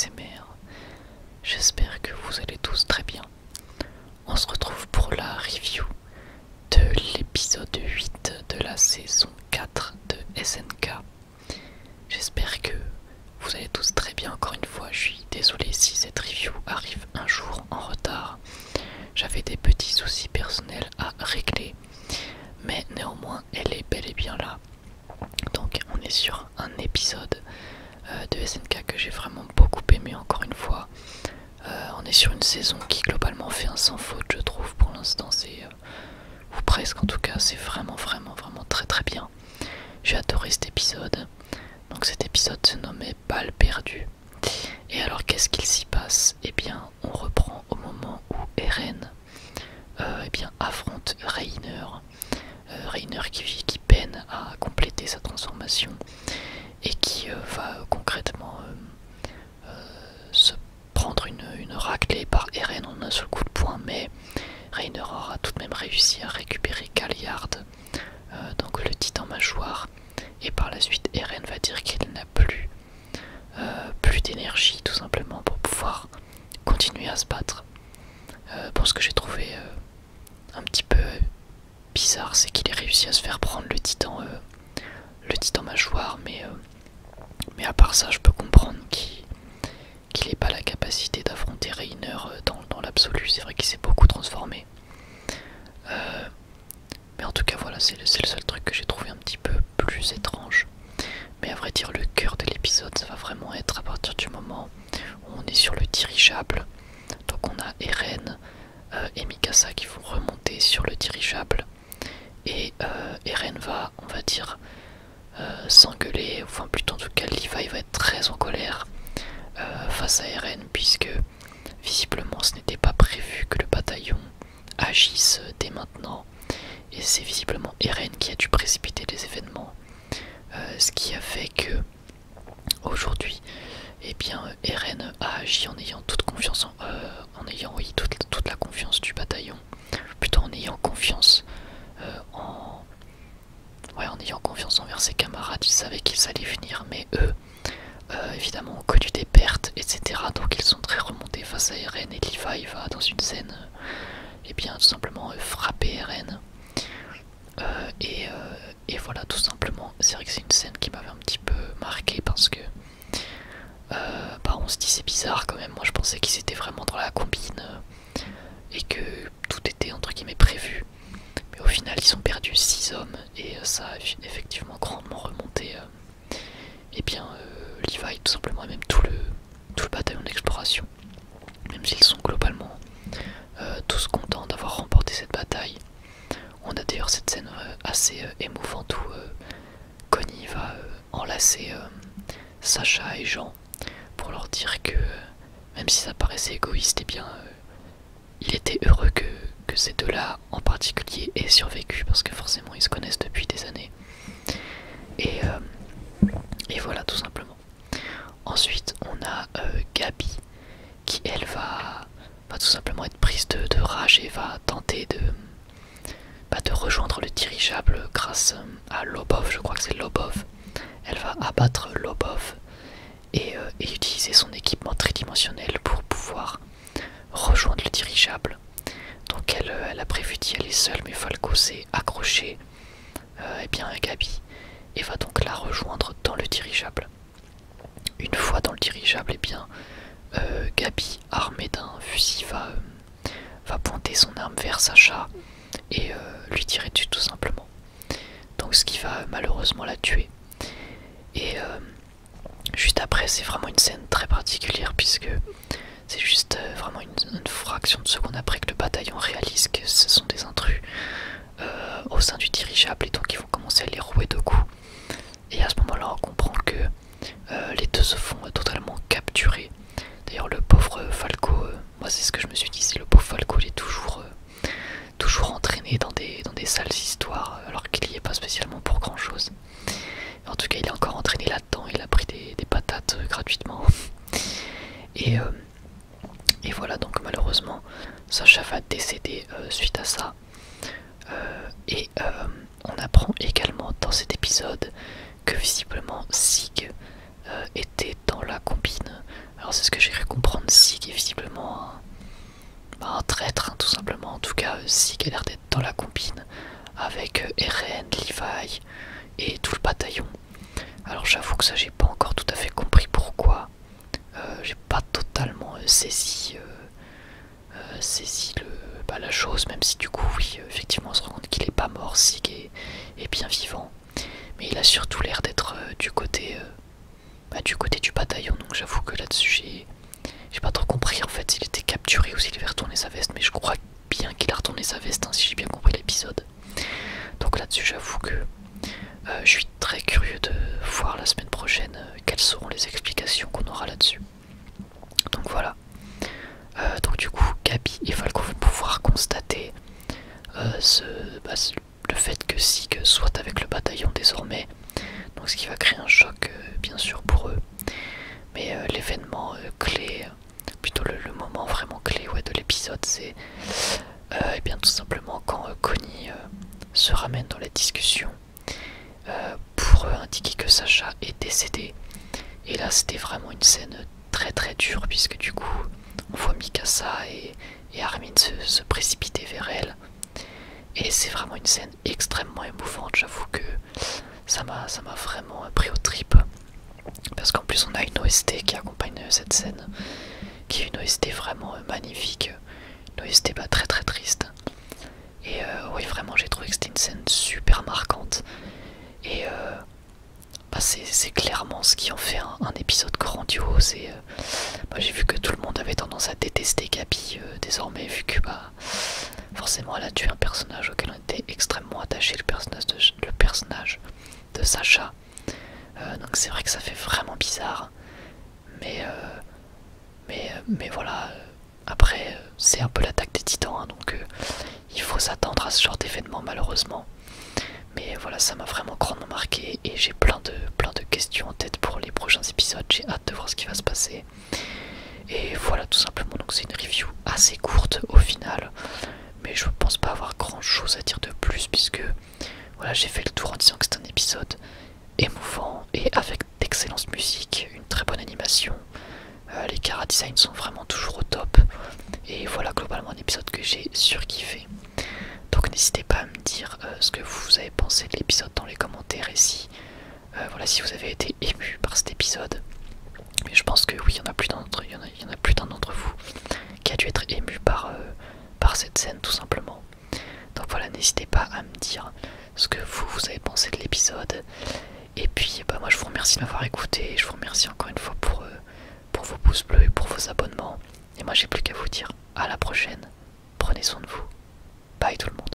ASMR. J'espère que vous allez tous très bien. On se retrouve pour la review de l'épisode 8 de la saison 4 de SNK. J'espère que vous allez tous très bien. Encore une fois, je suis désolé si cette review arrive un jour en retard. J'avais des petits soucis personnels à régler, mais néanmoins elle est bel et bien là. Donc on est sur un épisode de SNK que j'ai vraiment beaucoup aimé. Encore une fois, on est sur une saison qui globalement fait un sans faute, je trouve. Pour l'instant, c'est ou presque en tout cas, c'est vraiment très très bien. J'ai adoré cet épisode. Donc cet épisode se nommait Balle perdue. Et alors qu'est-ce qu'il s'y passe? Eh bien on reprend au moment où Eren affronte Reiner. Reiner qui peine à compléter sa transformation et qui va concrètement se prendre une raclée par Eren en un seul coup de poing, mais Reiner aura tout de même réussi à récupérer Galliard, donc le titan mâchoire, et par la suite Eren va dire qu'il n'a plus d'énergie tout simplement pour pouvoir continuer à se battre. Bon, ce que j'ai trouvé un petit peu bizarre, c'est qu'il ait réussi à se faire prendre le titan mâchoire, mais à part ça, je peux comprendre qu'il n'ait pas la capacité d'affronter Reiner dans l'absolu. C'est vrai qu'il s'est beaucoup transformé. Mais en tout cas, voilà, c'est le seul truc que j'ai trouvé un petit peu plus étrange. Mais à vrai dire, le cœur de l'épisode, ça va vraiment être à partir du moment où on est sur le dirigeable. Donc on a Eren et Mikasa qui vont remonter sur le dirigeable. Et Eren va, on va dire, s'engueuler, enfin plutôt en tout cas Levi va être très en colère face à Eren, puisque visiblement ce n'était pas prévu que le bataillon agisse dès maintenant, et c'est visiblement Eren qui a dû précipiter les événements, ce qui a fait que aujourd'hui Eren a agi en ayant toute confiance en ayant toute la confiance du bataillon, plutôt en ayant confiance en ayant confiance envers ses camarades. Il savait qu'ils allaient venir, mais eux évidemment ont connu des pertes, etc. Donc ils sont très remontés face à Eren, et Levi va dans une scène tout simplement frapper Eren. Et voilà, tout simplement. C'est vrai que c'est une scène qui m'avait un petit peu marqué parce que on se dit c'est bizarre quand même. Moi je pensais qu'ils étaient vraiment dans la combine et que tout était entre guillemets prévu. Mais au final ils ont perdu 6 hommes et ça a effectivement grandement remonté Levi tout simplement, et même tout le bataillon d'exploration. Même s'ils sont globalement tous contents d'avoir remporté cette bataille. On a d'ailleurs cette scène assez émouvante où Connie va enlacer Sacha et Jean pour leur dire que même si ça paraissait égoïste, il était heureux que ces deux-là en particulier aient survécu, parce que forcément ils se connaissent depuis des années. Et voilà, tout simplement. Ensuite on a Gabi qui elle va tout simplement être prise de rage et va tenter de rejoindre le dirigeable grâce à Lobov. Je crois que c'est Lobov. Elle va abattre Lobov et utiliser son équipement tridimensionnel pour pouvoir rejoindre le dirigeable. Donc elle a prévu d'y aller seule, mais Falco s'est accroché à Gabi et va donc la rejoindre dans le dirigeable. Une fois dans le dirigeable, Gabi, armée d'un fusil, va pointer son arme vers Sacha et lui tirer dessus tout simplement. Donc ce qui va malheureusement la tuer. Et juste après, c'est vraiment une scène très particulière, puisque c'est juste vraiment une fraction de seconde après que le bataillon réalise que ce sont des intrus au sein du dirigeable, et donc ils vont commencer à les rouer de coups. Et à ce moment là on comprend que les deux se font totalement capturer. D'ailleurs le pauvre Falco, moi c'est ce que je me suis dit, c'est le pauvre Falco, il est toujours entraîné dans des sales histoires alors qu'il n'y est pas spécialement pour grand chose. En tout cas il est encore entraîné là-dedans, il a pris des patates gratuitement. Et voilà, donc malheureusement Sacha va décéder suite à ça. On apprend également dans cet épisode que visiblement Sig était dans la combine. Alors Alors c'est ce que j'ai cru comprendre, Sig est visiblement un traître, hein, tout simplement. En tout cas, Sig a l'air d'être dans la combine avec Eren, Levi et tout le bataillon. Alors j'avoue que ça j'ai pas encore tout à fait compris pourquoi. J'ai pas totalement saisi la chose, même si du coup oui effectivement on se rend compte qu'il est pas mort, Sig est bien vivant. Mais il a surtout l'air d'être du côté du bataillon, donc j'avoue que là-dessus j'ai pas trop compris en fait s'il était capturé ou s'il avait retourné sa veste, mais je crois bien qu'il a retourné sa veste, hein, si j'ai bien compris l'épisode. Donc là-dessus j'avoue que je suis très curieux de voir la semaine prochaine quelles seront les explications qu'on aura là-dessus. Donc voilà. Donc du coup Gabi et Falco vont pouvoir constater le fait que Sig soit avec le bataillon désormais. Donc ce qui va créer un choc bien sûr pour eux. Mais l'événement clé, plutôt le moment vraiment clé de l'épisode, c'est et bien tout simplement quand Connie se ramène dans la discussion pour indiquer que Sacha est décédé. Et là c'était vraiment une scène très très dure, puisque du coup on voit Mikasa et Armin se précipiter vers elle. Et c'est vraiment une scène extrêmement émouvante, j'avoue que ça m'a vraiment pris aux tripes. Parce qu'en plus on a une OST qui accompagne cette scène, qui est une OST vraiment magnifique, une OST très très triste. Et oui vraiment j'ai trouvé que c'était une scène super marquante. Et c'est clairement ce qui en fait un épisode grandiose. Et j'ai vu que tout le monde avait tendance à détester Gabi désormais, vu que forcément elle a tué un personnage auquel on était extrêmement attaché, le personnage de Sacha. Donc c'est vrai que ça fait vraiment bizarre, mais voilà, après c'est un peu l'attaque des titans, hein, donc il faut s'attendre à ce genre d'événement malheureusement. Mais voilà, ça m'a vraiment grandement marqué et j'ai plein de questions en tête pour les prochains épisodes. J'ai hâte de voir ce qui va se passer. Et voilà, tout simplement, donc c'est une review assez courte au final, mais je pense pas avoir grand chose à dire de plus, puisque voilà, j'ai fait le tour en disant que c'est un épisode émouvant et avec d'excellentes musiques, une très bonne animation. Les chara design sont vraiment toujours au top. Et voilà, globalement un épisode que j'ai surkiffé. Donc n'hésitez pas à me dire ce que vous avez pensé de l'épisode dans les commentaires, et si vous avez été ému par cet épisode. Mais je pense que oui, il y en a plus d'un d'entre vous qui a dû être ému par cette scène tout simplement. Donc voilà, n'hésitez pas à me dire ce que vous avez pensé de l'épisode. Et puis moi je vous remercie de m'avoir écouté, je vous remercie encore une fois pour vos pouces bleus et pour vos abonnements. Et moi j'ai plus qu'à vous dire à la prochaine, prenez soin de vous, bye tout le monde.